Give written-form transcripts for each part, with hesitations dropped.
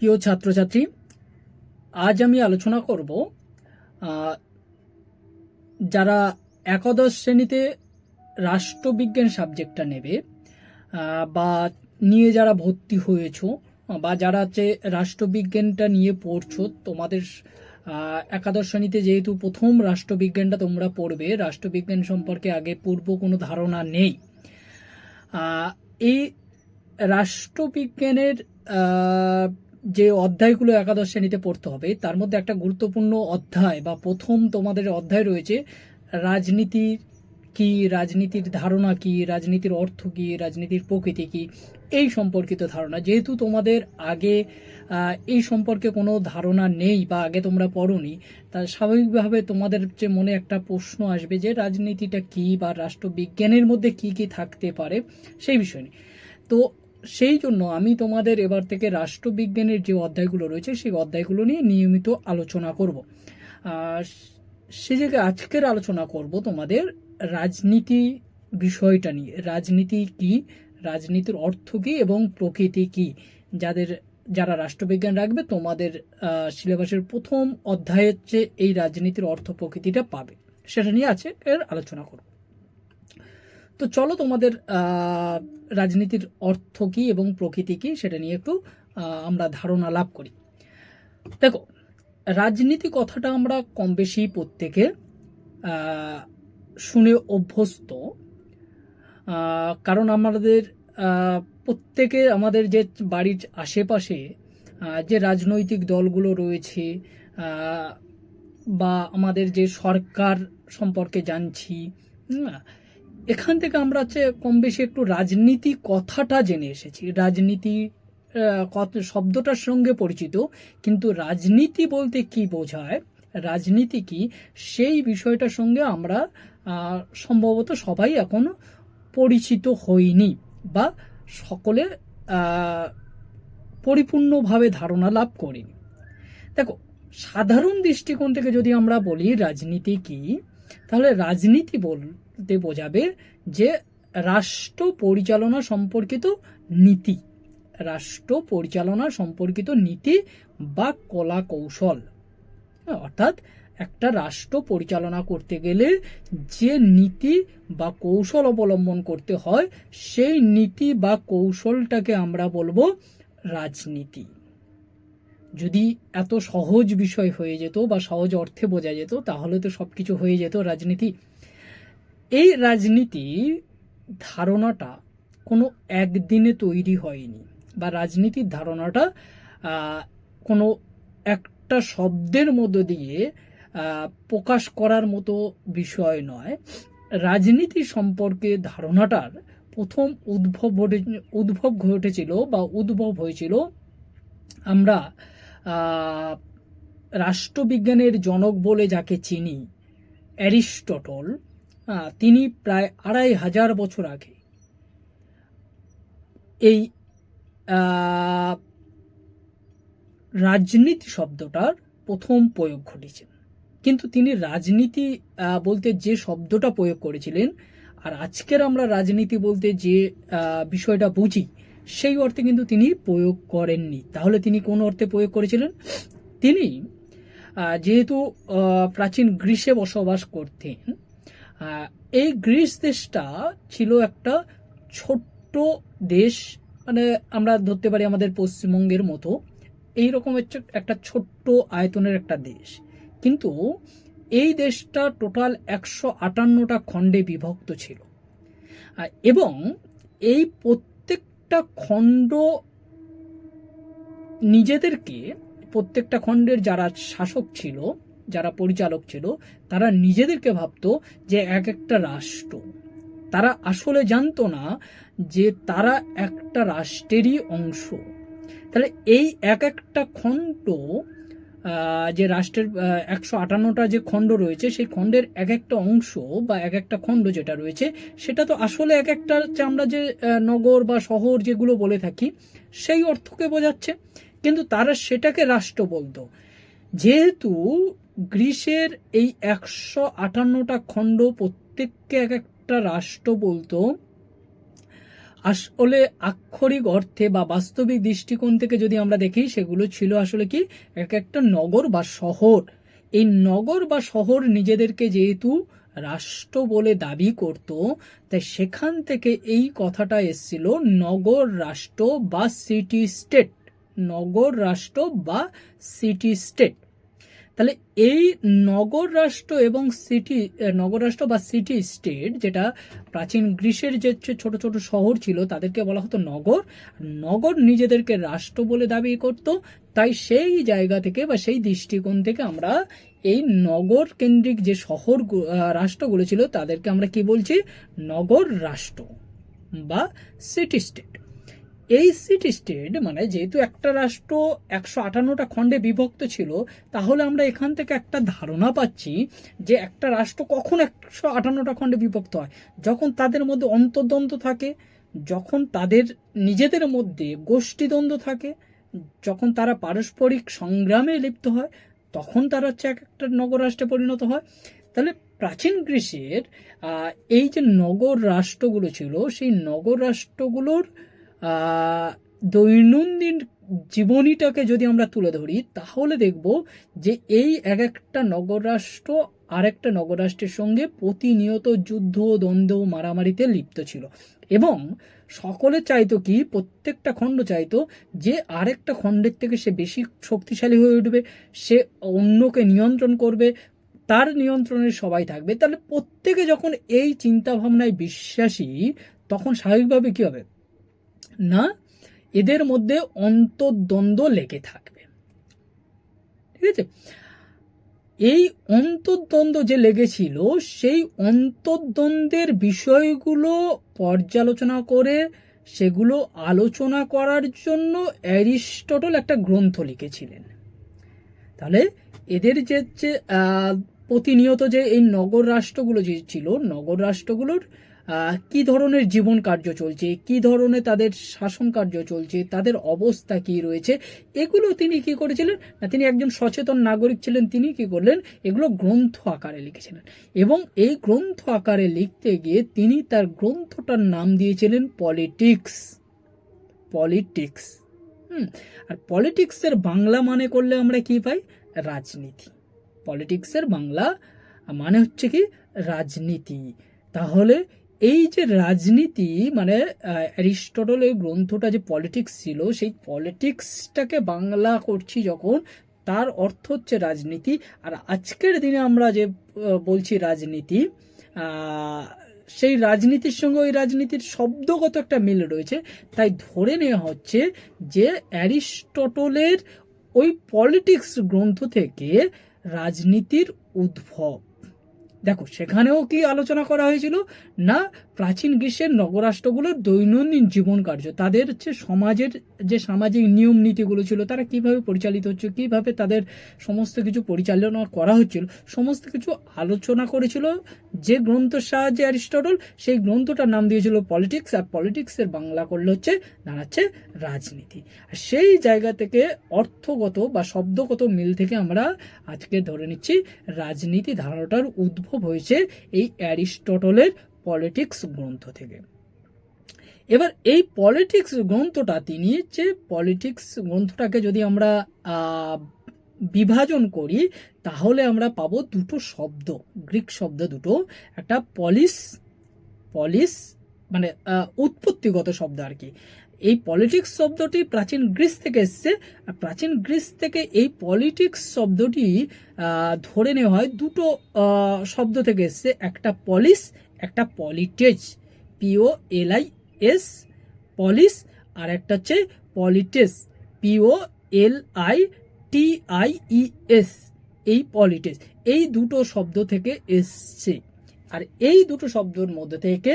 প্রিয় ছাত্রছাত্রী, আজ আমি আলোচনা করব যারা একাদশ শ্রেণীতে রাষ্ট্রবিজ্ঞান সাবজেক্টটা নেবে বা নিয়ে যারা ভর্তি হয়েছো বা যারা রাষ্ট্রবিজ্ঞানটা নিয়ে পড়ছো, তোমাদের একাদশ শ্রেণীতে যেহেতু প্রথম রাষ্ট্রবিজ্ঞানটা তোমরা পড়বে, রাষ্ট্রবিজ্ঞান সম্পর্কে আগে পূর্ব কোনো ধারণা নেই। এই রাষ্ট্রবিজ্ঞানের যে অধ্যায়গুলো একাদশ শ্রেণীতে পড়তে হবে তার মধ্যে একটা গুরুত্বপূর্ণ অধ্যায় বা প্রথম তোমাদের অধ্যায় রয়েছে রাজনীতি কি, রাজনীতির ধারণা কি, রাজনীতির অর্থ কি, রাজনীতির প্রকৃতি কি, এই সম্পর্কিত ধারণা। যেহেতু তোমাদের আগে এই সম্পর্কে কোনো ধারণা নেই বা আগে তোমরা পড়োনি, তা স্বাভাবিকভাবে তোমাদের যে মনে একটা প্রশ্ন আসবে যে রাজনীতিটা কি বা রাষ্ট্রবিজ্ঞানের মধ্যে কি কি থাকতে পারে সেই বিষয় নিয়ে। তো সেই জন্য আমি তোমাদের এবার থেকে রাষ্ট্রবিজ্ঞানের যে অধ্যায়গুলো রয়েছে সেই অধ্যায়গুলো নিয়ে নিয়মিত আলোচনা করব। সে জায়গায় আজকের আলোচনা করব তোমাদের রাজনীতি বিষয়টা নিয়ে। রাজনীতি কি, রাজনীতির অর্থ কি এবং প্রকৃতি কি, যারা রাষ্ট্রবিজ্ঞান রাখবে তোমাদের সিলেবাসের প্রথম অধ্যায়ে এই রাজনীতির অর্থ প্রকৃতিটা পাবে, সেটা নিয়ে এর আলোচনা করব। তো চলো তোমাদের রাজনীতির অর্থ কি এবং প্রকৃতি কি সেটা নিয়ে একটু আমরা ধারণা লাভ করি। দেখো, রাজনীতি কথাটা আমরা কম বেশি প্রত্যেকে শুনে অভ্যস্ত, কারণ আমাদের প্রত্যেকে আমাদের যে বাড়ির আশেপাশে যে রাজনৈতিক দলগুলো রয়েছে বা আমাদের যে সরকার সম্পর্কে জানছি, এখান থেকে আমরা কম বেশি একটু রাজনীতি কথাটা জেনে এসেছি। রাজনীতি শব্দটার সঙ্গে পরিচিত, কিন্তু রাজনীতি বলতে কি বোঝায়, রাজনীতি কি, সেই বিষয়টার সঙ্গে আমরা সম্ভবত সবাই এখনো পরিচিত হইনি বা সকলে পরিপূর্ণভাবে ধারণা লাভ করিনি। দেখো, সাধারণ দৃষ্টিকোণ থেকে যদি আমরা বলি রাজনীতি কি, তাহলে রাজনীতি বলতে বোঝাবে যে রাষ্ট্র পরিচালনা সম্পর্কিত নীতি, রাষ্ট্র পরিচালনা সম্পর্কিত নীতি বা কলা কৌশল। অর্থাৎ একটা রাষ্ট্র পরিচালনা করতে গেলে যে নীতি বা কৌশল অবলম্বন করতে হয় সেই নীতি বা কৌশলটাকে আমরা বলবো রাজনীতি। যদি এত সহজ বিষয় হয়ে যেত বা সহজ অর্থে বোঝা যেত তাহলে তো সবকিছু হয়ে যেত রাজনীতি। এই রাজনীতি ধারণাটা কোনো একদিনে তৈরি হয়নি বা রাজনীতির ধারণাটা কোনো একটা শব্দের মধ্য দিয়ে প্রকাশ করার মতো বিষয় নয়। রাজনীতি সম্পর্কে ধারণাটার প্রথম উদ্ভব হয়েছিল আমরা রাষ্ট্রবিজ্ঞানের জনক বলে যাকে চিনি, অ্যারিস্টটল। তিনি প্রায় 2500 বছর আগে এই রাজনীতি শব্দটার প্রথম প্রয়োগ ঘটেছেন। কিন্তু তিনি রাজনীতি বলতে যে শব্দটা প্রয়োগ করেছিলেন আর আজকের আমরা রাজনীতি বলতে যে বিষয়টা বুঝি সেই অর্থে কিন্তু তিনি প্রয়োগ করেননি। তাহলে তিনি কোন অর্থে প্রয়োগ করেছিলেন? তিনি যেহেতু প্রাচীন গ্রিসে বসবাস করতেন, এই গ্রিস দেশটা ছিল একটা ছোট্ট দেশ, মানে আমরা ধরতে পারি আমাদের পশ্চিমবঙ্গের মতো এইরকম একটা ছোট্ট আয়তনের একটা দেশ। কিন্তু এই দেশটা টোটাল 158টা খণ্ডে বিভক্ত ছিল এবং এই প্রত্যেকটা খণ্ড নিজেদেরকে, প্রত্যেকটা খণ্ডের যারা শাসক ছিল, যারা পরিচালক ছিল, তারা নিজেদেরকে ভাবতো যে এক একটা রাষ্ট্র। তারা আসলে জানতো না যে তারা একটা রাষ্ট্রেরই অংশ। তাহলে এই এক একটা খণ্ড, যে রাষ্ট্রের 158টা যে খণ্ড রয়েছে সেই খণ্ডের এক একটা অংশ বা এক একটা খণ্ড যেটা রয়েছে সেটা তো আসলে এক একটা আমরা যে নগর বা শহর যেগুলো বলে থাকি সেই অর্থকে বোঝাচ্ছে, কিন্তু তারা সেটাকে রাষ্ট্র বলতো। যেহেতু গ্রিসের এই 158টা খণ্ড প্রত্যেককে এক একটা রাষ্ট্র বলতো, আসলে আক্ষরিক অর্থে বা বাস্তবিক দৃষ্টিকোণ থেকে যদি আমরা দেখি, সেগুলো ছিল আসলে কি এক একটা নগর বা শহর। এই নগর বা শহর নিজেদেরকে যেহেতু রাষ্ট্র বলে দাবি করত, তাই সেখান থেকে এই কথাটা এসেছিল নগর রাষ্ট্র বা সিটি স্টেট। নগর রাষ্ট্র বা সিটি স্টেট। তাহলে এই নগর রাষ্ট্র এবং সিটি, নগর রাষ্ট্র বা সিটি স্টেট, যেটা প্রাচীন গ্রিসের যে ছোট ছোট শহর ছিল তাদেরকে বলা হতো নগর। নগর নিজেদেরকে রাষ্ট্র বলে দাবি করত, তাই সেই জায়গা থেকে বা সেই দৃষ্টিকোণ থেকে আমরা এই নগর কেন্দ্রিক যে শহর রাষ্ট্রগুলো ছিল তাদেরকে আমরা কি বলছি, নগর রাষ্ট্র বা সিটি স্টেট। এই সিটি স্টেট মানে যেহেতু একটা রাষ্ট্র 158টা খণ্ডে বিভক্ত ছিল, তাহলে আমরা এখান থেকে একটা ধারণা পাচ্ছি যে একটা রাষ্ট্র কখন 158টা খণ্ডে বিভক্ত হয়, যখন তাদের মধ্যে অন্তর্দ্বন্দ্ব থাকে, যখন তাদের নিজেদের মধ্যে গোষ্ঠীদ্বন্দ্ব থাকে, যখন তারা পারস্পরিক সংগ্রামে লিপ্ত হয়, তখন তারা হচ্ছে এক একটা নগর রাষ্ট্রে পরিণত হয়। তাহলে প্রাচীন গ্রিসের এই যে নগর রাষ্ট্রগুলো ছিল, সেই নগর রাষ্ট্রগুলোর দৈনন্দিন জীবনীটাকে যদি আমরা তুলে ধরি, তাহলে দেখব যে এই এক একটা নগর রাষ্ট্র আরেকটা নগর রাষ্ট্রের সঙ্গে প্রতিনিয়ত যুদ্ধ, দ্বন্দ্ব, মারামারিতে লিপ্ত ছিল। এবং সকলে চাইতো কি, প্রত্যেকটা খণ্ড চাইতো যে আরেকটা খণ্ডের থেকে সে বেশি শক্তিশালী হয়ে উঠবে, সে অন্যকে নিয়ন্ত্রণ করবে, তার নিয়ন্ত্রণে সবাই থাকবে। তাহলে প্রত্যেকে যখন এই চিন্তা ভাবনায় বিশ্বাসী, তখন স্বাভাবিকভাবে কি হবে না, এদের মধ্যে অন্তর্দ্বন্দ্ব লেগে থাকবে। ঠিক আছে? এই অন্তর্দ্বন্দ্ব যে লেগেছিল, সেই অন্তর্দ্বন্দ্বের বিষয়গুলো পর্যালোচনা করে সেগুলো আলোচনা করার জন্য অ্যারিস্টটল একটা গ্রন্থ লিখেছিলেন। তাহলে এদের যে প্রতিনিয়ত যে এই নগর রাষ্ট্রগুলো যে ছিল, নগর রাষ্ট্রগুলোর কি ধরনের জীবন কার্য চলছে, কি ধরনের তাদের শাসন কার্য চলছে, তাদের অবস্থা কি রয়েছে, এগুলো তিনি কি করেছিলেন না, তিনি একজন সচেতন নাগরিক ছিলেন, তিনি কি করলেন, এগুলো গ্রন্থ আকারে লিখেছিলেন। এবং এই গ্রন্থ আকারে লিখতে গিয়ে তিনি তার গ্রন্থটার নাম দিয়েছিলেন পলিটিক্স। পলিটিক্স। আর পলিটিক্সের বাংলা মানে করলে আমরা কি পাই, রাজনীতি। পলিটিক্সের বাংলা মানে হচ্ছে কি, রাজনীতি। তাহলে এই যে রাজনীতি মানে অ্যারিস্টটলের গ্রন্থটা যে পলিটিক্স ছিল, সেই পলিটিক্সটাকে বাংলা করছি যখন, তার অর্থ হচ্ছে রাজনীতি। আর আজকের দিনে আমরা যে বলছি রাজনীতি, সেই রাজনীতির সঙ্গে ওই রাজনীতির শব্দগত একটা মিল রয়েছে। তাই ধরে নেওয়া হচ্ছে যে অ্যারিস্টটলের ওই পলিটিক্স গ্রন্থ থেকে রাজনীতির উদ্ভব। দেখো সেখানেও কি আলোচনা করা হয়েছিল না, প্রাচীন গ্রীসের নগরাষ্ট্রগুলোর দৈনন্দিন জীবন কার্য, তাদের হচ্ছে সমাজের যে সামাজিক নিয়ম নীতিগুলো ছিল, তারা কিভাবে পরিচালিত হচ্ছে, কিভাবে তাদের সমস্ত কিছু পরিচালনা করা হচ্ছিল, সমস্ত কিছু আলোচনা করেছিল যে গ্রন্থের সাহায্যে অ্যারিস্টটল। সেই গ্রন্থটার নাম দিয়েছিল পলিটিক্স, আর পলিটিক্সের বাংলা করলে হচ্ছে দাঁড়াচ্ছে রাজনীতি। আর সেই জায়গা থেকে অর্থগত বা শব্দগত মিল থেকে আমরা আজকে ধরে নিচ্ছি রাজনীতি ধারণাটার উদ্ভব হয়েছে এই অ্যারিস্টটলের পলিটিক্স গ্রন্থ থেকে। এবার এই পলিটিক্স গ্রন্থটা, তিনি যে পলিটিক্স গ্রন্থটাকে যদি আমরা বিভাজন করি, তাহলে আমরা পাবো দুটো শব্দ, গ্রিক শব্দ দুটো। একটা পলিস, পলিস মানে উৎপত্তিগত শব্দ আর কি। এই পলিটিক্স শব্দটি প্রাচীন গ্রিস থেকে এসছে। আর প্রাচীন গ্রিস থেকে এই পলিটিক্স শব্দটি ধরে নেওয়া হয় দুটো শব্দ থেকে এসছে, একটা পলিস, একটা পলিটেজ, POLIS পলিস, আর একটা হচ্ছে পলিটেস, POLITIES, এই পলিটেস। এই দুটো শব্দ থেকে এসছে। আর এই দুটো শব্দের মধ্যে থেকে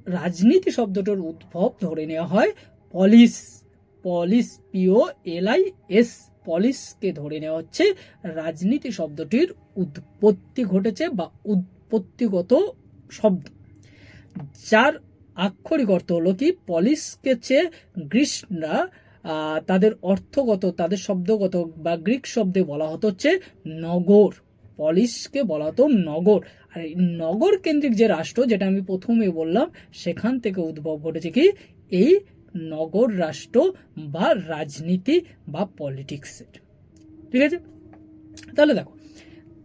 রাজনীতি শব্দটার উদ্ভব ধরে নেওয়া হয় পলিস। পলিস, POLIS, পলিসকে ধরে নেওয়া হচ্ছে রাজনীতি শব্দটির উৎপত্তি ঘটেছে বা উৎপত্তিগত শব্দ, যার আক্ষরিক অর্থ হলো কি, পলিসকে চেয়ে গ্রিসরা তাদের অর্থগত, তাদের শব্দগত বা গ্রিক শব্দে বলা হতো হচ্ছে নগর। পলিসকে বলা হতো নগর। আর এই নগর কেন্দ্রিক যে রাষ্ট্র, যেটা আমি প্রথমে বললাম, সেখান থেকে উদ্ভব ঘটেছে কি এই নগর রাষ্ট্র বা রাজনীতি বা পলিটিক্সের। ঠিক আছে, তাহলে দেখো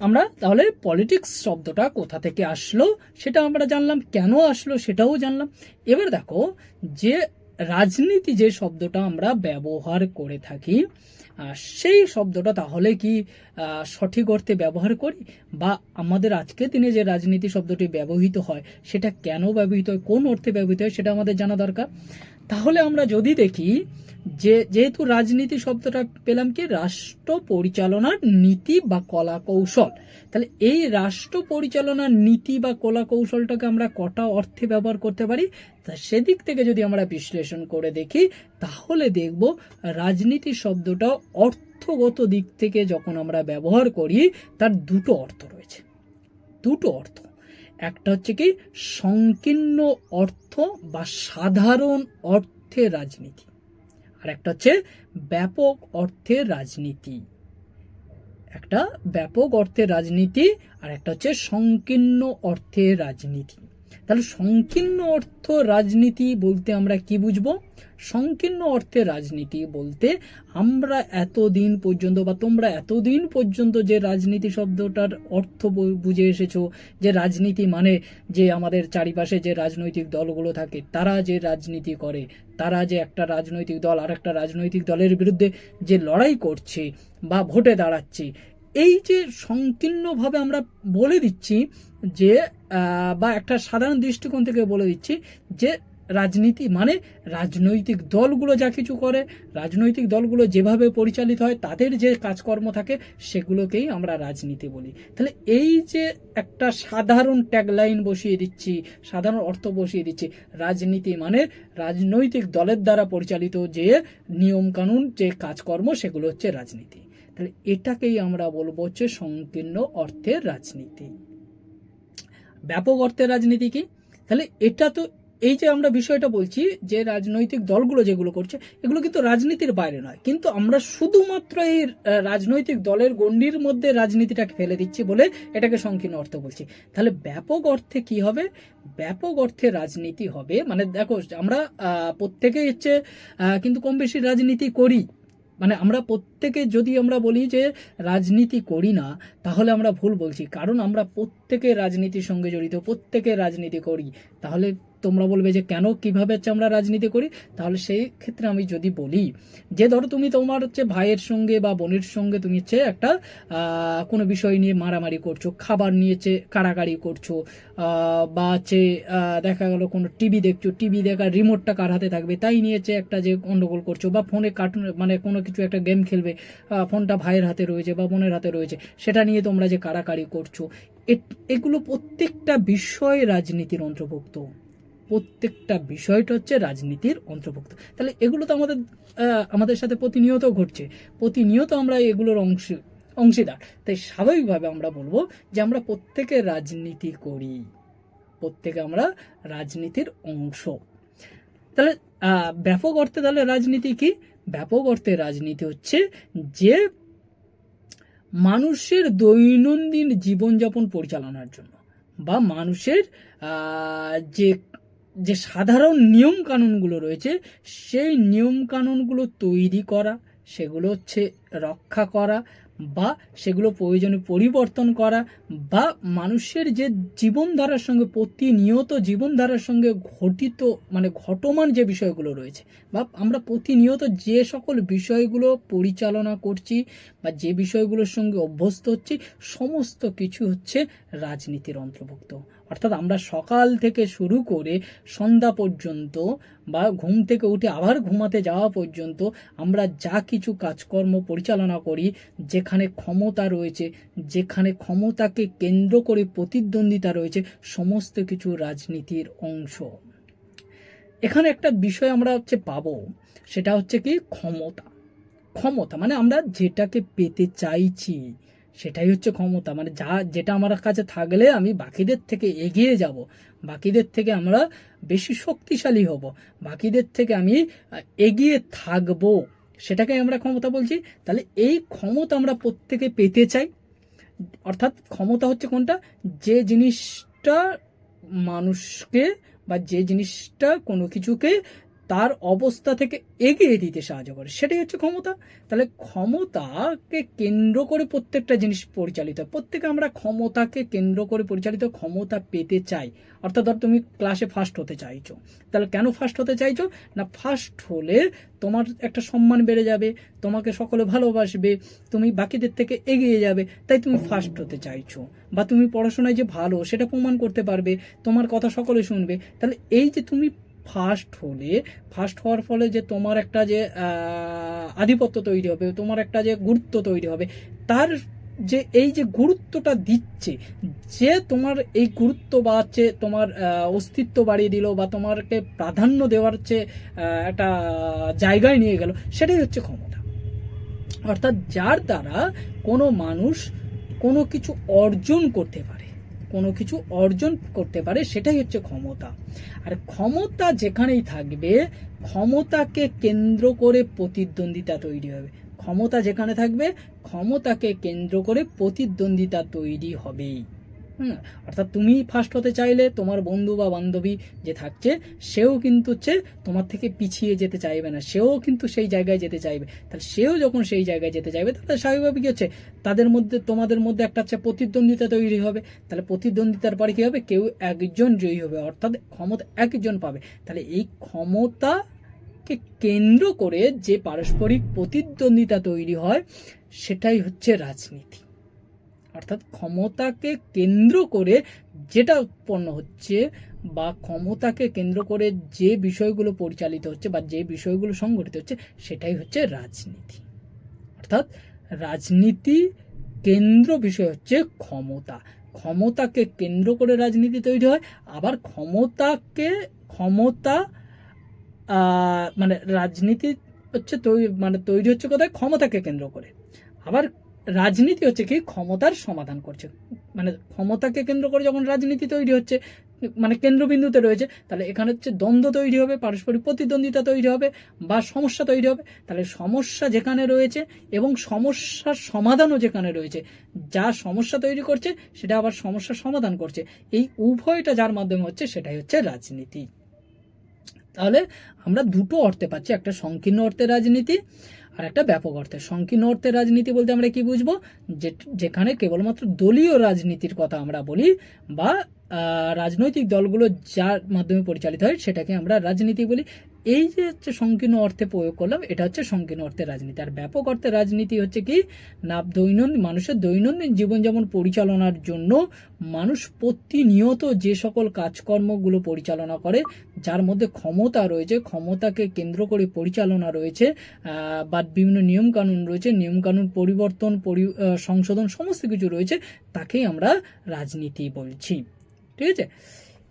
আমরা তাহলে পলিটিক্স শব্দটা কোথা থেকে আসলো সেটা আমরা জানলাম, কেন আসলো সেটাও জানলাম। এবার দেখো যে রাজনীতি যে শব্দটা আমরা ব্যবহার করে থাকি, সেই শব্দটা তাহলে কি সঠিক অর্থে ব্যবহার করি, বা আমাদের আজকের দিনে যে রাজনীতি শব্দটি ব্যবহৃত হয় সেটা কেন ব্যবহৃত হয়, কোন অর্থে ব্যবহৃত হয় সেটা আমাদের জানা দরকার। তাহলে আমরা যদি দেখি যে যেহেতু রাজনীতি শব্দটা পেলাম কি রাষ্ট্র পরিচালনার নীতি বা কলা কৌশল, তাহলে এই রাষ্ট্র পরিচালনার নীতি বা কলা কৌশলটাকে আমরা কটা অর্থে ব্যবহার করতে পারি, তা সেদিক থেকে যদি আমরা বিশ্লেষণ করে দেখি তাহলে দেখব রাজনীতি শব্দটা অর্থগত দিক থেকে যখন আমরা ব্যবহার করি তার দুটো অর্থ রয়েছে। দুটো অর্থ, একটা হচ্ছে কি সংকীর্ণ অর্থ বা সাধারণ অর্থে রাজনীতি, আর একটা হচ্ছে ব্যাপক অর্থের রাজনীতি। একটা ব্যাপক অর্থের রাজনীতি আর একটা হচ্ছে সংকীর্ণ অর্থের রাজনীতি। তাহলে সংকীর্ণ অর্থ রাজনীতি বলতে আমরা কি বুঝবো? সংকীর্ণ অর্থের রাজনীতি বলতে আমরা এতদিন পর্যন্ত বা তোমরা এতদিন পর্যন্ত যে রাজনীতি শব্দটার অর্থ বুঝে এসেছো, যে রাজনীতি মানে যে আমাদের চারিপাশে যে রাজনৈতিক দলগুলো থাকে তারা যে রাজনীতি করে, তারা যে একটা রাজনৈতিক দল আর একটা রাজনৈতিক দলের বিরুদ্ধে যে লড়াই করছে বা ভোটে দাঁড়াচ্ছে, এই যে সংকীর্ণভাবে আমরা বলে দিচ্ছি যে বা একটা সাধারণ দৃষ্টিকোণ থেকে বলে দিচ্ছি যে রাজনীতি মানে রাজনৈতিক দলগুলো যা কিছু করে, রাজনৈতিক দলগুলো যেভাবে পরিচালিত হয়, তাদের যে কাজকর্ম থাকে সেগুলোকেই আমরা রাজনীতি বলি। তাহলে এই যে একটা সাধারণ ট্যাগলাইন বসিয়ে দিচ্ছি, সাধারণ অর্থ বসিয়ে দিচ্ছি, রাজনীতি মানে রাজনৈতিক দলের দ্বারা পরিচালিত যে নিয়ম কানুন যে কাজকর্ম সেগুলো হচ্ছে রাজনীতি। তাহলে এটাকেই আমরা বলবো হচ্ছে সংকীর্ণ অর্থের রাজনীতি। ব্যাপক অর্থের রাজনীতি কি? তাহলে এটা তো এই যে আমরা বিষয়টা বলছি যে রাজনৈতিক দলগুলো যেগুলো করছে এগুলো কিন্তু রাজনীতির বাইরে নয়, কিন্তু আমরা শুধুমাত্র এই রাজনৈতিক দলের গণ্ডির মধ্যে রাজনীতিটাকে ফেলে দিচ্ছি বলে এটাকে সংকীর্ণ অর্থ বলছি। তাহলে ব্যাপক অর্থে কি হবে? ব্যাপক অর্থে রাজনীতি হবে মানে দেখো আমরা প্রত্যেকেই হচ্ছে কিন্তু কম বেশি রাজনীতি করি, মানে আমরা প্রত্যেকে যদি আমরা বলি যে রাজনীতি করি না তাহলে আমরা ভুল বলছি, কারণ আমরা প্রত্যেকে রাজনীতির সঙ্গে জড়িত, প্রত্যেকে রাজনীতি করি। তাহলে তোমরা বলবে যে কেন, কিভাবে হচ্ছে আমরা রাজনীতি করি? তাহলে সেই ক্ষেত্রে আমি যদি বলি যে ধরো তুমি তোমার হচ্ছে ভাইয়ের সঙ্গে বা বোনের সঙ্গে তুমি হচ্ছে একটা কোনো বিষয় নিয়ে মারামারি করছো, খাবার নিয়েছে কাড়াকাড়ি করছো, বা হচ্ছে দেখা গেল কোনো টিভি দেখছো, টিভি দেখার রিমোটটা কার হাতে থাকবে তাই নিয়েছে একটা যে গন্ডগোল করছো, বা ফোনে কার্টুন মানে কোনো কিছু একটা গেম খেলবে, ফোনটা ভাইয়ের হাতে রয়েছে বা বোনের হাতে রয়েছে, সেটা নিয়ে তোমরা যে কাড়াকাড়ি করছো, এগুলো প্রত্যেকটা বিষয় রাজনীতির অন্তর্ভুক্ত। প্রত্যেকটা বিষয়টা হচ্ছে রাজনীতির অন্তর্ভুক্ত। তাহলে এগুলো তো আমাদের সাথে প্রতিনিয়ত ঘটছে, প্রতিনিয়ত আমরা এগুলোর অংশীদার। তাই স্বাভাবিকভাবে আমরা বলবো যে আমরা প্রত্যেকে রাজনীতি করি, প্রত্যেকে আমরা রাজনীতির অংশ। তাহলে ব্যাপক অর্থে তাহলে রাজনীতি কি? ব্যাপক অর্থে রাজনীতি হচ্ছে যে মানুষের দৈনন্দিন জীবনযাপন পরিচালনার জন্য বা মানুষের যে যে সাধারণ নিয়ম কানুনগুলো রয়েছে সেই নিয়ম কানুনগুলো তৈরি করা, সেগুলো হচ্ছে রক্ষা করা বা সেগুলো প্রয়োজনে পরিবর্তন করা, বা মানুষের যে জীবনধারার সঙ্গে প্রতিনিয়ত জীবনধারার সঙ্গে ঘটিত মানে ঘটমান যে বিষয়গুলো রয়েছে বা আমরা প্রতিনিয়ত যে সকল বিষয়গুলো পরিচালনা করছি বা যে বিষয়গুলোর সঙ্গে অভ্যস্ত হচ্ছি সমস্ত কিছু হচ্ছে রাজনীতির অন্তর্ভুক্ত। অর্থাৎ আমরা সকাল থেকে শুরু করে সন্ধ্যা পর্যন্ত বা ঘুম থেকে উঠে আবার ঘুমাতে যাওয়া পর্যন্ত আমরা যা কিছু কাজকর্ম পরিচালনা করি, যেখানে ক্ষমতা রয়েছে, যেখানে ক্ষমতাকে কেন্দ্র করে প্রতিদ্বন্দ্বিতা রয়েছে, সমস্ত কিছু রাজনীতির অংশ। এখানে একটা বিষয় আমরা হচ্ছে পাবো, সেটা হচ্ছে কি ক্ষমতা। ক্ষমতা মানে আমরা যেটাকে পেতে চাইছি সেটাই হচ্ছে ক্ষমতা, মানে যেটা আমার কাছে থাকলে আমি বাকিদের থেকে এগিয়ে যাব, বাকিদের থেকে আমরা বেশি শক্তিশালী হব, বাকিদের থেকে আমি এগিয়ে থাকবো, সেটাকে আমরা ক্ষমতা বলছি। তাহলে এই ক্ষমতা আমরা প্রত্যেকে পেতে চাই, অর্থাৎ ক্ষমতা হচ্ছে কোনটা, যে জিনিসটা মানুষকে বা যে জিনিসটা কোনো কিছুকে তার অবস্থা থেকে এগিয়ে দিতে সাহায্য করে, সেটাই হচ্ছে ক্ষমতা। তাহলে ক্ষমতাকে কেন্দ্র করে প্রত্যেকটা জিনিস পরিচালিত হয়। প্রত্যেকে আমরা ক্ষমতাকে কেন্দ্র করে পরিচালিত ক্ষমতা পেতে চাই। অর্থাৎ ধর তুমি ক্লাসে ফার্স্ট হতে চাইছো, তাহলে কেন ফার্স্ট হতে চাইছো না, ফার্স্ট হলে তোমার একটা সম্মান বেড়ে যাবে, তোমাকে সকলে ভালোবাসবে, তুমি বাকিদের থেকে এগিয়ে যাবে, তাই তুমি ফার্স্ট হতে চাইছো। বা তুমি পড়াশোনায় যে ভালো সেটা প্রমাণ করতে পারবে, তোমার কথা সকলে শুনবে। তাহলে এই যে তুমি ফার্স্ট হলে, ফার্স্ট হওয়ার ফলে যে তোমার একটা যে আধিপত্য তৈরি হবে, তোমার একটা যে গুরুত্ব তৈরি হবে, তার যে এই যে গুরুত্বটা দিচ্ছে, যে তোমার এই গুরুত্ব বাড়াচ্ছে, তোমার অস্তিত্ব বাড়িয়ে দিল বা তোমাকে প্রাধান্য দেওয়ার চেয়ে একটা জায়গায় নিয়ে গেল, সেটাই হচ্ছে ক্ষমতা। অর্থাৎ যার দ্বারা কোনো মানুষ কোনো কিছু অর্জন করতে পারে, কোনো কিছু অর্জন করতে পারে, সেটাই হচ্ছে ক্ষমতা। আর ক্ষমতা যেখানেই থাকবে, ক্ষমতাকে কেন্দ্র করে প্রতিদ্বন্দ্বিতা তৈরি হবে। ক্ষমতা যেখানে থাকবে, ক্ষমতাকে কেন্দ্র করে প্রতিদ্বন্দ্বিতা তৈরি হবেই। অর্থাৎ তুমি ফার্স্ট হতে চাইলে তোমার বন্ধু বা বান্ধবী যে থাকছে, সেও কিন্তু হচ্ছে তোমার থেকে পিছিয়ে যেতে চাইবে না, সেও কিন্তু সেই জায়গায় যেতে চাইবে। তাহলে সেও যখন সেই জায়গায় যেতে চাইবে, তাহলে স্বাভাবিকভাবে কি হচ্ছে, তাদের মধ্যে তোমাদের মধ্যে একটা হচ্ছে প্রতিদ্বন্দ্বিতা তৈরি হবে। তাহলে প্রতিদ্বন্দ্বিতার পরে কি হবে, কেউ একজন জয়ী হবে, অর্থাৎ ক্ষমতা একজন পাবে। তাহলে এই ক্ষমতাকে কেন্দ্র করে যে পারস্পরিক প্রতিদ্বন্দ্বিতা তৈরি হয়, সেটাই হচ্ছে রাজনীতি। অর্থাৎ ক্ষমতাকে কেন্দ্র করে যেটা উৎপন্ন হচ্ছে বা ক্ষমতাকে কেন্দ্র করে যে বিষয়গুলো পরিচালিত হচ্ছে বা যে বিষয়গুলো সংগঠিত হচ্ছে, সেটাই হচ্ছে রাজনীতি। অর্থাৎ রাজনীতি কেন্দ্র বিষয় হচ্ছে ক্ষমতা। ক্ষমতাকে কেন্দ্র করে রাজনীতি তৈরি হয়। আবার ক্ষমতা মানে রাজনীতি হচ্ছে তৈরি হচ্ছে কোথায়, ক্ষমতাকে কেন্দ্র করে। আবার রাজনীতি হচ্ছে কি, ক্ষমতার সমাধান করছে। মানে ক্ষমতাকে কেন্দ্র করে যখন রাজনীতি তৈরি হচ্ছে, মানে কেন্দ্রবিন্দুতে রয়েছে, তাহলে এখানে হচ্ছে দ্বন্দ্ব তৈরি হবে, পারস্পরিক প্রতিদ্বন্দ্বিতা তৈরি হবে বা সমস্যা তৈরি হবে। তাহলে সমস্যা যেখানে রয়েছে এবং সমস্যার সমাধানও যেখানে রয়েছে, যা সমস্যা তৈরি করছে সেটা আবার সমস্যার সমাধান করছে, এই উভয়টা যার মাধ্যমে হচ্ছে, সেটাই হচ্ছে রাজনীতি। তাহলে আমরা দুটো অর্থে পাচ্ছি, একটা সংকীর্ণ অর্থে রাজনীতি আর একটা ব্যাপক অর্থে। সংকীর্ণ অর্থে রাজনীতি বলতে আমরা কি বুঝবো, যেখানে কেবলমাত্র দলীয় রাজনীতির কথা আমরা বলি বা রাজনৈতিক দলগুলো যার মাধ্যমে পরিচালিত হয়, সেটাকে আমরা রাজনীতি বলি। এই যে হচ্ছে সংকীর্ণ অর্থে প্রয়োগ করলাম, এটা হচ্ছে সংকীর্ণ অর্থে রাজনীতি। আর ব্যাপক অর্থে রাজনীতি হচ্ছে কি না, মানুষের দৈনন্দিন জীবনযাপন পরিচালনার জন্য মানুষ প্রতিনিয়ত যে সকল কাজকর্মগুলো পরিচালনা করে, যার মধ্যে ক্ষমতা রয়েছে, ক্ষমতাকে কেন্দ্র করে পরিচালনা রয়েছে বা বিভিন্ন নিয়মকানুন রয়েছে, নিয়মকানুন পরিবর্তন সংশোধন সমস্ত কিছু রয়েছে, তাকেই আমরা রাজনীতি বলছি। ঠিক আছে।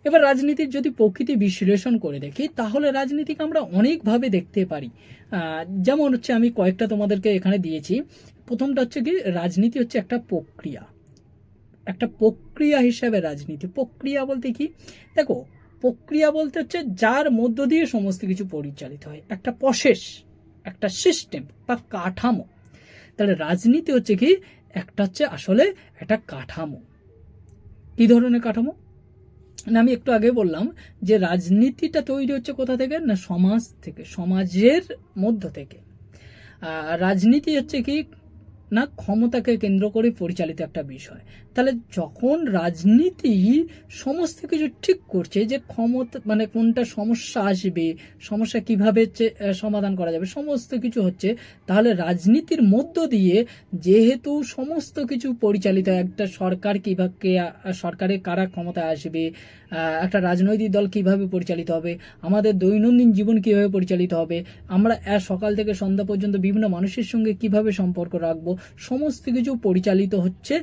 এবার রাজনীতির যদি প্রকৃতি বিশ্লেষণ করে দেখি, তাহলে রাজনীতিকে আমরা অনেকভাবে দেখতে পারি। যেমন হচ্ছে আমি কয়েকটা তোমাদেরকে এখানে দিয়েছি। প্রথমটা হচ্ছে কি, রাজনীতি হচ্ছে একটা প্রক্রিয়া, একটা প্রক্রিয়া হিসাবে রাজনীতি। প্রক্রিয়া বলতে কি, দেখো প্রক্রিয়া বলতে হচ্ছে যার মধ্য দিয়ে সমস্ত কিছু পরিচালিত হয়, একটা প্রসেস, একটা সিস্টেম বা কাঠামো। তাহলে রাজনীতি হচ্ছে কি, একটা হচ্ছে আসলে একটা কাঠামো। কি ধরনের কাঠামো না, আমি একটু আগে বললাম যে রাজনীতিটা তৈরি হচ্ছে কোথা থেকে না, সমাজ থেকে, সমাজের মধ্য থেকে। রাজনীতি হচ্ছে কি না, ক্ষমতাকে কেন্দ্র করে পরিচালিত একটা বিষয়। তাহলে যখন রাজনীতি সমস্ত কিছু ঠিক করছে, যে ক্ষমতা মানে কোনটা সমস্যা আসবে, সমস্যা কিভাবে সমাধান করা যাবে, সমস্ত কিছু হচ্ছে, তাহলে রাজনীতির মধ্য দিয়ে যেহেতু সমস্ত কিছু পরিচালিত হয়, একটা সরকার কিভাবে, সরকারের কারা ক্ষমতা আসবে, একটা রাজনৈতিক দল কিভাবে পরিচালিত হবে, আমাদের দৈনন্দিন জীবন কিভাবে পরিচালিত হবে, আমরা সকাল থেকে সন্ধ্যা পর্যন্ত বিভিন্ন মানুষের সঙ্গে কিভাবে সম্পর্ক রাখবো, সমস্ত কিছু পরিচালিত হচ্ছে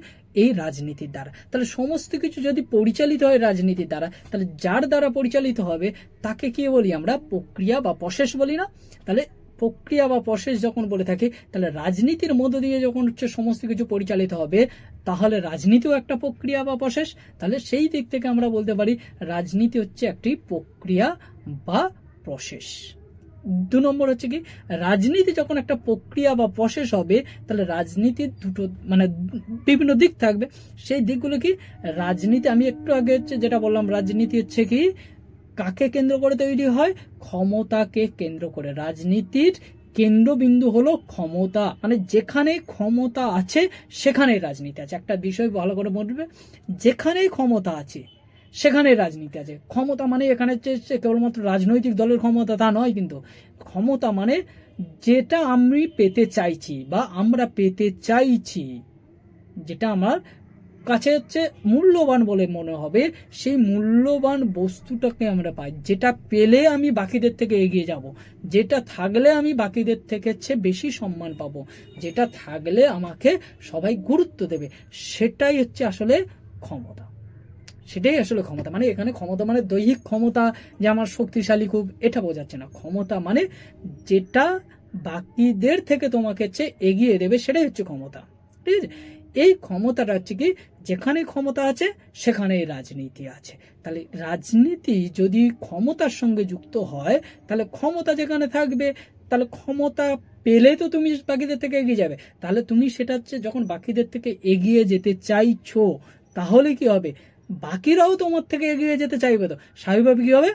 এই রাজনীতির দ্বারা। তাহলে সমস্ত কিছু যদি পরিচালিত হয় রাজনীতির দ্বারা, তাহলে যার দ্বারা পরিচালিত হবে তাকে কি বলি আমরা, প্রক্রিয়া বা প্রসেস বলি না। তাহলে প্রক্রিয়া বা প্রসেস যখন বলে থাকি, তাহলে রাজনীতির মধ্য দিয়ে যখন হচ্ছে সমস্ত কিছু পরিচালিত হবে, তাহলে রাজনীতিও একটা প্রক্রিয়া বা প্রসেস। তাহলে সেই দিক থেকে আমরা বলতে পারি রাজনীতি হচ্ছে একটি প্রক্রিয়া বা প্রসেস। নম্বর হচ্ছে কি, রাজনীতি যখন একটা প্রক্রিয়া বা প্রসেস হবে, তাহলে রাজনীতির দুটো মানে বিভিন্ন দিক থাকবে। সেই দিকগুলো কি, রাজনীতি আমি একটু আগে হচ্ছে যেটা বললাম, রাজনীতি হচ্ছে কি কাকে কেন্দ্র করে তৈরি হয়, ক্ষমতাকে কেন্দ্র করে। রাজনীতির কেন্দ্রবিন্দু হলো ক্ষমতা, মানে যেখানে ক্ষমতা আছে সেখানেই রাজনীতি আছে। একটা বিষয় ভালো করে বলবে, যেখানেই ক্ষমতা আছে সেখানে রাজনীতি আছে। ক্ষমতা মানে এখানে হচ্ছে কেবলমাত্র রাজনৈতিক দলের ক্ষমতা তা নয়, কিন্তু ক্ষমতা মানে যেটা আমি পেতে চাইছি বা আমরা পেতে চাইছি, যেটা আমার কাছে হচ্ছে মূল্যবান বলে মনে হবে, সেই মূল্যবান বস্তুটাকে আমরা পাই, যেটা পেলে আমি বাকিদের থেকে এগিয়ে যাব, যেটা থাকলে আমি বাকিদের থেকে বেশি সম্মান পাবো, যেটা থাকলে আমাকে সবাই গুরুত্ব দেবে, সেটাই হচ্ছে আসলে ক্ষমতা। সেটাই আসলে ক্ষমতা। মানে এখানে ক্ষমতা মানে দৈহিক ক্ষমতা যে আমার শক্তিশালী খুব, এটা বোঝাচ্ছে না। ক্ষমতা মানে যেটা বাকিদের থেকে তোমাকে এগিয়ে দেবে, সেটাই হচ্ছে ক্ষমতা। ঠিক আছে, এই ক্ষমতাটা হচ্ছে কি, যেখানে ক্ষমতা আছে সেখানেই রাজনীতি আছে। তাহলে রাজনীতি যদি ক্ষমতার সঙ্গে যুক্ত হয়, তাহলে ক্ষমতা যেখানে থাকবে, তাহলে ক্ষমতা পেলে তো তুমি বাকিদের থেকে এগিয়ে যাবে। তাহলে তুমি সেটা হচ্ছে যখন বাকিদের থেকে এগিয়ে যেতে চাইছো, তাহলে কি হবে, বাকিরাও তোমার থেকে এগিয়ে যেতে চাইবে। তো স্বাভাবিকভাবে কি হবে,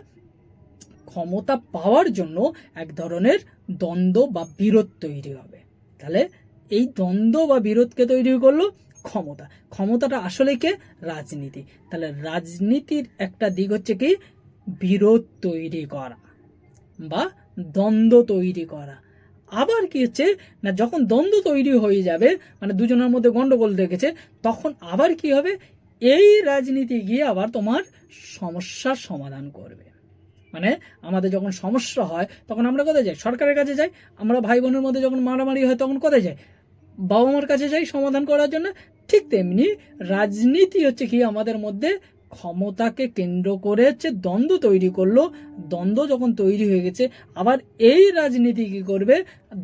ক্ষমতা পাওয়ার জন্য এক ধরনের দ্বন্দ্ব বা বিরোধ তৈরি হবে। তাহলে এই দ্বন্দ্ব বা বিরোধকে তৈরি করলো ক্ষমতা। ক্ষমতাটা আসলে কে, রাজনীতি। তাহলে রাজনীতির একটা দিক হচ্ছে কি, বিরোধ তৈরি করা বা দ্বন্দ্ব তৈরি করা। আবার কি হচ্ছে না, যখন দ্বন্দ্ব তৈরি হয়ে যাবে, মানে দুজনের মধ্যে গন্ডগোল দেখেছে, তখন আবার কি হবে, এই রাজনীতি গিয়ে আবার তোমার সমস্যার সমাধান করবে। মানে আমাদের যখন সমস্যা হয় তখন আমরা কোথায় যাই, সরকারের কাছে যাই। আমরা ভাই বোনের মধ্যে যখন মারামারি হয় তখন কোথায় যাই, বাবা মার কাছে যাই সমাধান করার জন্য। ঠিক তেমনি রাজনীতি হচ্ছে কি আমাদের মধ্যে ক্ষমতাকে কেন্দ্র করে দ্বন্দ্ব তৈরি করলো। দ্বন্দ্ব যখন তৈরি হয়ে গেছে, আবার এই রাজনীতি কি করবে,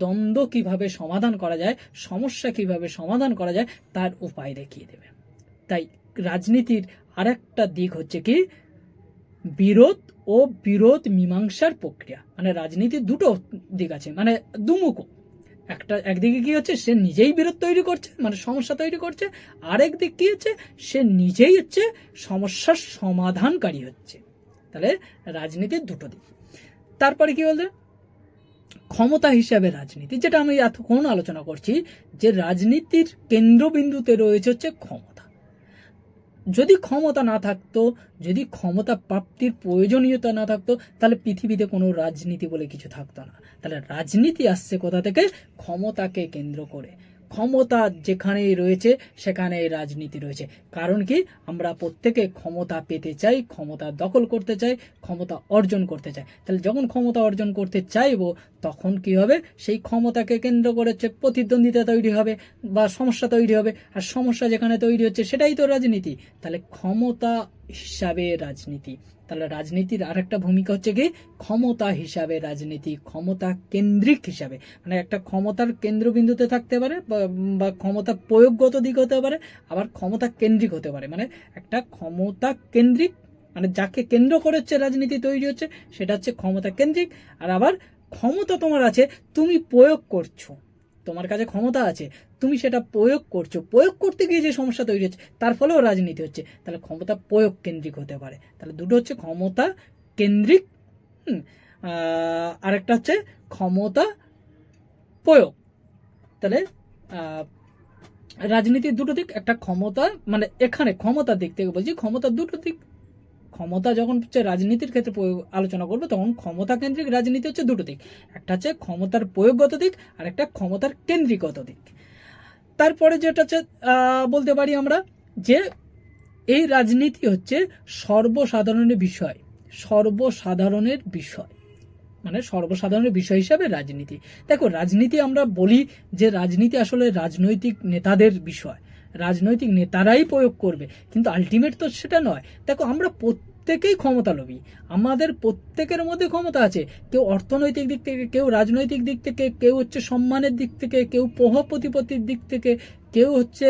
দ্বন্দ্ব কিভাবে সমাধান করা যায়, সমস্যা কিভাবে সমাধান করা যায়, তার উপায় দেখিয়ে দেবে। তাই রাজনীতির আরেকটা দিক হচ্ছে কি, বিরোধ ও বিরোধ মীমাংসার প্রক্রিয়া। মানে রাজনীতির দুটো দিক আছে, মানে দুমুখ। একদিকে কি হচ্ছে, সে নিজেই বিরোধ তৈরি করছে, মানে সমস্যা তৈরি করছে। আরেক দিক কি হচ্ছে, সে নিজেই সমস্যার সমাধানকারী হচ্ছে। তাহলে রাজনীতির দুটো দিক। তারপরে কি বলছে, ক্ষমতা হিসাবে রাজনীতি, যেটা আমি এতক্ষণ আলোচনা করছি, যে রাজনীতির কেন্দ্রবিন্দুতে রয়েছে ক্ষমতা। যদি ক্ষমতা না থাকতো, যদি ক্ষমতা প্রাপ্তির প্রয়োজনীয়তা না থাকতো, তাহলে পৃথিবীতে কোনো রাজনীতি বলে কিছু থাকতো না। তাহলে রাজনীতি আসছে কোথা থেকে, ক্ষমতাকে কেন্দ্র করে। ক্ষমতা যেখানেই রয়েছে সেখানেই রাজনীতি রয়েছে। কারণ কি, আমরা প্রত্যেকে ক্ষমতা পেতে চাই, ক্ষমতা দখল করতে চাই, ক্ষমতা অর্জন করতে চাই। তাহলে যখন ক্ষমতা অর্জন করতে চাইবো, তখন কি হবে, সেই ক্ষমতাকে কেন্দ্র করে প্রতিদ্বন্দ্বিতা তৈরি হবে বা সমস্যা তৈরি হবে। আর সমস্যা যেখানে তৈরি হচ্ছে সেটাই তো রাজনীতি। তাহলে ক্ষমতা হিসাবে রাজনীতি। তাহলে রাজনীতির আরেকটা ভূমিকা হচ্ছে কি, ক্ষমতা হিসাবে রাজনীতি, ক্ষমতা কেন্দ্রিক হিসাবে। মানে একটা ক্ষমতার কেন্দ্রবিন্দুতে থাকতে পারে বা ক্ষমতা প্রয়োগগত দিক হতে পারে, আবার ক্ষমতা কেন্দ্রিক হতে পারে। মানে একটা ক্ষমতা কেন্দ্রিক, মানে যাকে কেন্দ্র করে রাজনীতি তৈরি হচ্ছে, সেটা হচ্ছে ক্ষমতা কেন্দ্রিক। আর আবার ক্ষমতা তোমার আছে, তুমি প্রয়োগ করছো, তোমার কাছে ক্ষমতা আছে, তুমি সেটা প্রয়োগ করছো, প্রয়োগ করতে গিয়ে যে সমস্যা তৈরি হচ্ছে তার ফলেও রাজনীতি হচ্ছে। তাহলে ক্ষমতা প্রয়োগ কেন্দ্রিক হতে পারে। তাহলে দুটো হচ্ছে ক্ষমতা কেন্দ্রিক, আরেকটা হচ্ছে ক্ষমতা প্রয়োগ। তাহলে রাজনীতির দুটো দিক, একটা ক্ষমতা, মানে এখানে ক্ষমতার দিক থেকে বলছি, ক্ষমতার দুটো দিক। ক্ষমতা যখন রাজনীতির ক্ষেত্রে আলোচনা করবো, তখন ক্ষমতা কেন্দ্রিক রাজনীতি হচ্ছে দুটো দিক, একটা হচ্ছে ক্ষমতার প্রয়োগগত দিক, আর একটা ক্ষমতার কেন্দ্রিকগত দিক। তারপরে যেটা বলতে পারি আমরা, যে এই রাজনীতি হচ্ছে সর্বসাধারণের বিষয়, সর্বসাধারণের বিষয়, মানে সর্বসাধারণের বিষয় হিসাবে রাজনীতি। দেখো, রাজনীতি আমরা বলি যে রাজনীতি আসলে রাজনৈতিক নেতাদের বিষয়, রাজনৈতিক নেতারাই প্রয়োগ করবে, কিন্তু আলটিমেট তো সেটা নয়। দেখো, আমরা প্রত্যেকেই ক্ষমতালোভী, আমাদের প্রত্যেকের মধ্যে ক্ষমতা আছে। কেউ অর্থনৈতিক দিক থেকে, কেউ রাজনৈতিক দিক থেকে, কেউ সম্মানের দিক থেকে, কেউ প্রভাব প্রতিপত্তির দিক থেকে, কেউ হচ্ছে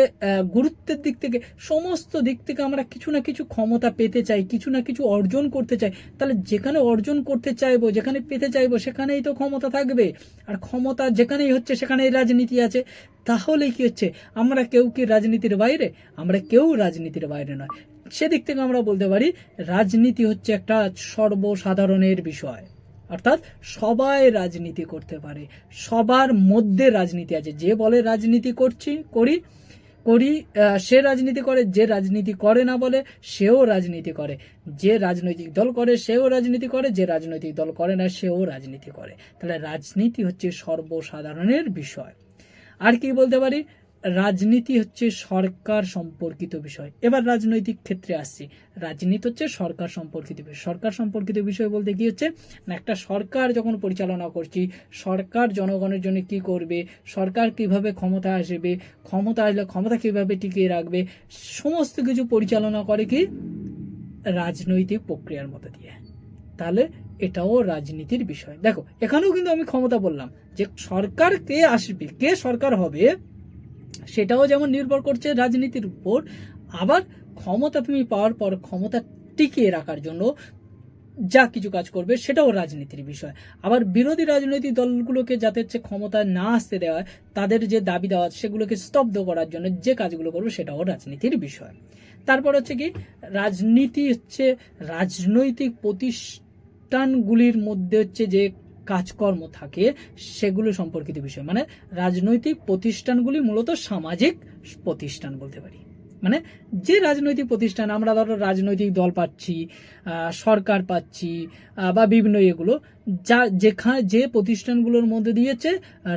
গুরুত্বের দিক থেকে, সমস্ত দিক থেকে আমরা কিছু না কিছু ক্ষমতা পেতে চাই, কিছু না কিছু অর্জন করতে চাই। তাহলে যেখানে অর্জন করতে চাইবো, যেখানে পেতে চাইবো, সেখানেই তো ক্ষমতা থাকবে। আর ক্ষমতা যেখানেই হচ্ছে সেখানেই রাজনীতি আছে। তাহলে কি হচ্ছে, আমরা কেউ কি রাজনীতির বাইরে? আমরা কেউ রাজনীতির বাইরে নয়। সেদিক থেকে আমরা বলতে পারি রাজনীতি হচ্ছে একটা সর্বসাধারণের বিষয়। অর্থাৎ সবাই রাজনীতি করতে পারে, সবার মধ্যে রাজনীতি আছে। যে বলে রাজনীতি করি সে রাজনীতি করে, যে রাজনীতি করে না বলে সেও রাজনীতি করে, যে রাজনৈতিক দল করে সেও রাজনীতি করে, যে রাজনৈতিক দল করে না সেও রাজনীতি করে। তাহলে রাজনীতি হচ্ছে সর্বসাধারণের বিষয়। আর কি বলতে পারি, রাজনীতি হচ্ছে সরকার সম্পর্কিত বিষয়। এবার রাজনৈতিক ক্ষেত্রে আসছি, রাজনীতি হচ্ছে সরকার সম্পর্কিত বিষয়। সরকার সম্পর্কিত বিষয় বলতে কি হচ্ছে না, একটা সরকার যখন পরিচালনা করছি, সরকার জনগণের জন্য কি করবে, সরকার কিভাবে ক্ষমতা আসবে, ক্ষমতা আসলে ক্ষমতা কিভাবে টিকিয়ে রাখবে, সমস্ত কিছু পরিচালনা করে কি রাজনৈতিক প্রক্রিয়ার মধ্যে দিয়ে। তাহলে এটাও রাজনীতির বিষয়। দেখো এখানেও কিন্তু আমি ক্ষমতা বললাম, যে সরকার কে আসবে, কে সরকার হবে, সেটাও যেমন নির্ভর করছে রাজনীতির উপর। আবার ক্ষমতা তুমি পাওয়ার পর ক্ষমতা টিকিয়ে রাখার জন্য যা কিছু কাজ করবে সেটাও রাজনীতির বিষয়। আবার বিরোধী রাজনৈতিক দলগুলোকে যাতে হচ্ছে ক্ষমতা না আসতে দেওয়া, তাদের যে দাবি দেওয়া সেগুলোকে স্তব্ধ করার জন্য যে কাজগুলো করবে সেটাও রাজনীতির বিষয়। তারপর হচ্ছে কি, রাজনীতি হচ্ছে রাজনৈতিক প্রতিষ্ঠানগুলির মধ্যে হচ্ছে যে কাজকর্ম থাকে সেগুলো সম্পর্কিত বিষয়। মানে রাজনৈতিক প্রতিষ্ঠানগুলি মূলত সামাজিক প্রতিষ্ঠান বলতে পারি। মানে যে রাজনৈতিক প্রতিষ্ঠান, আমরা ধরো রাজনৈতিক দল পাচ্ছি, সরকার পাচ্ছি, বা বিভিন্ন এগুলো, যেখানে যে প্রতিষ্ঠানগুলোর মধ্যে দিয়েছে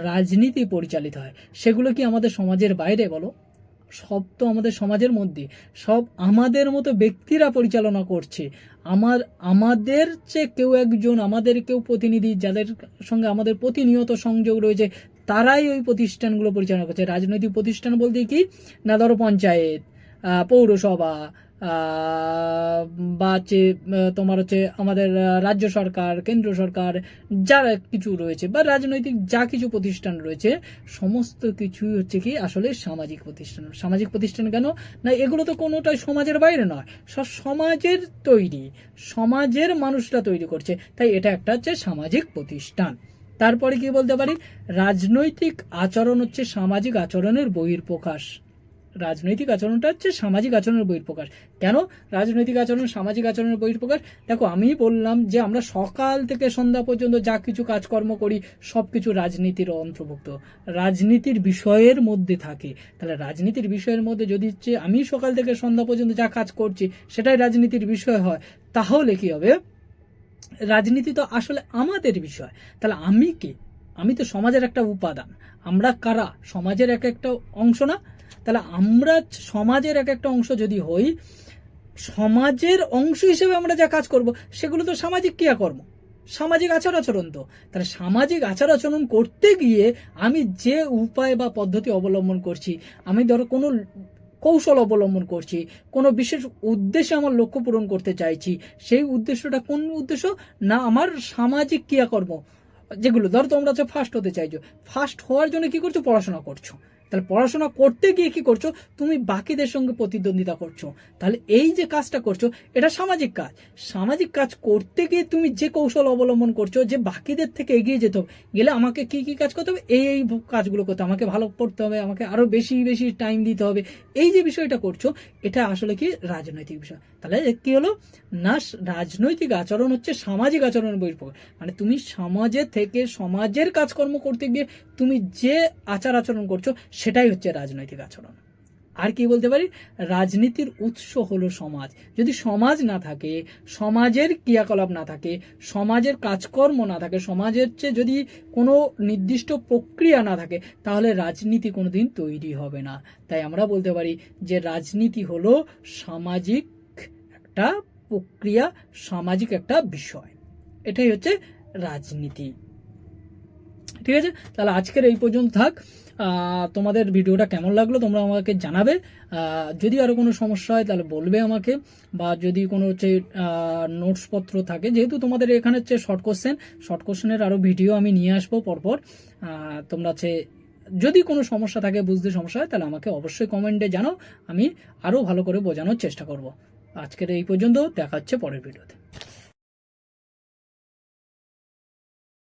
রাজনীতি পরিচালিত হয়, সেগুলো কি আমাদের সমাজের বাইরে? বলো, সব তো আমাদের সমাজের মধ্যে, সব আমাদের মতো ব্যক্তিরা পরিচালনা করছে। আমাদের চেয়ে কেউ একজন, আমাদের কেউ প্রতিনিধি, যাদের সঙ্গে আমাদের প্রতিনিয়ত সংযোগ রয়েছে, তারাই ওই প্রতিষ্ঠানগুলো পরিচালনা করছে। রাজনৈতিক প্রতিষ্ঠান বলতে কি না, ধরো পঞ্চায়েত, পৌরসভা, বা হচ্ছে তোমার হচ্ছে আমাদের রাজ্য সরকার, কেন্দ্র সরকার, যা কিছু রয়েছে, বা রাজনৈতিক যা কিছু প্রতিষ্ঠান রয়েছে, সমস্ত কিছুই হচ্ছে কি আসলে সামাজিক প্রতিষ্ঠান। সামাজিক প্রতিষ্ঠান কেন না, এগুলো তো কোনোটাই সমাজের বাইরে নয়, সব সমাজের তৈরি, সমাজের মানুষরা তৈরি করছে, তাই এটা একটা হচ্ছে সামাজিক প্রতিষ্ঠান। তারপরে কি বলতে পারি, রাজনৈতিক আচরণ হচ্ছে সামাজিক আচরণের বহিঃপ্রকাশ। রাজনৈতিক আচরণটা হচ্ছে সামাজিক আচরণের বহিঃপ্রকাশ। কেন রাজনৈতিক আচরণ সামাজিক আচরণের বহিঃপ্রকাশ? দেখো আমি বললাম যে আমরা সকাল থেকে সন্ধ্যা পর্যন্ত যা কিছু কাজকর্ম করি সবকিছু রাজনীতির অন্তর্ভুক্ত, রাজনীতির বিষয়ের মধ্যে থাকে। তাহলে রাজনীতির বিষয়ের মধ্যে যদি হচ্ছে আমি সকাল থেকে সন্ধ্যা পর্যন্ত যা কাজ করছি সেটাই রাজনীতির বিষয় হয়, তাহলে কি হবে, রাজনীতি তো আসলে আমাদের বিষয়। তাহলে আমি কি, আমি তো সমাজের একটা উপাদান। আমরা কারা, সমাজের এক একটা অংশ না? তাহলে আমরা সমাজের এক একটা অংশ যদি হই, সমাজের অংশ হিসেবে আমরা যা কাজ করব সেগুলো তো সামাজিক ক্রিয়াকর্ম, সামাজিক আচার আচরণ। তো তাহলে সামাজিক আচার আচরণ করতে গিয়ে আমি যে উপায় বা পদ্ধতি অবলম্বন করছি, আমি ধরো কোনো কৌশল অবলম্বন করছি, কোনো বিশেষ উদ্দেশ্যে আমার লক্ষ্য পূরণ করতে চাইছি, সেই উদ্দেশ্যটা কোন উদ্দেশ্য না, আমার সামাজিক ক্রিয়াকর্ম, যেগুলো ধরো তোমরা হচ্ছে ফার্স্ট হতে চাইছো, ফার্স্ট হওয়ার জন্য কি করছো, পড়াশোনা করছো। তাহলে পড়াশোনা করতে গিয়ে কি করছো, তুমি বাকিদের সঙ্গে প্রতিদ্বন্দ্বিতা করছো। তাহলে এই যে কাজটা করছো এটা সামাজিক কাজ। সামাজিক কাজ করতে গিয়ে তুমি যে কৌশল অবলম্বন করছো, যে বাকিদের থেকে এগিয়ে যেতে হবে, গেলে আমাকে কি কি কাজ করতে হবে, এই কাজগুলো করতে হবে, আমাকে ভালো পড়তে হবে, আমাকে আরো বেশি বেশি টাইম দিতে হবে, এই যে বিষয়টা করছো এটা আসলে কি রাজনৈতিক বিষয়। তাহলে কি হলো না, রাজনৈতিক আচরণ হচ্ছে সামাজিক আচরণের বহিঃপ্রকাশ। মানে তুমি সমাজে থেকে সমাজের কাজকর্ম করতে গিয়ে তুমি যে আচার আচরণ করছো সেটাই হচ্ছে রাজনৈতিক আচরণ। আর কি বলতে পারি, রাজনীতির উৎস হলো সমাজ। যদি সমাজ না থাকে, সমাজের ক্রিয়াকলাপ না থাকে, সমাজের কাজকর্ম না থাকে, সমাজের চেয়ে যদি কোনো নির্দিষ্ট প্রক্রিয়া না থাকে, তাহলে রাজনীতি কোনোদিন তৈরি হবে না। তাই আমরা বলতে পারি যে রাজনীতি হলো সামাজিক একটা প্রক্রিয়া, সামাজিক একটা বিষয়, এটাই হচ্ছে রাজনীতি। ঠিক আছে, তাহলে আজকের এই পর্যন্ত থাক। তোমাদের ভিডিওটা কেমন লাগলো তোমরা আমাকে জানাবে। যদি আরো কোনো সমস্যা হয় তাহলে বলবে আমাকে, বা যদি কোনো হচ্ছে নোটসপত্র থাকে, যেহেতু তোমাদের এখানে হচ্ছে শর্ট কোশ্চেনের আরো ভিডিও আমি নিয়ে আসবো পরপর, তোমরা হচ্ছে যদি কোনো সমস্যা থাকে, বুঝতে সমস্যা হয়, তাহলে আমাকে অবশ্যই কমেন্টে জানাও, আমি আরও ভালো করে বোঝানোর চেষ্টা করব। আজকের এই পর্যন্ত, দেখা হচ্ছে পরের ভিডিওতে।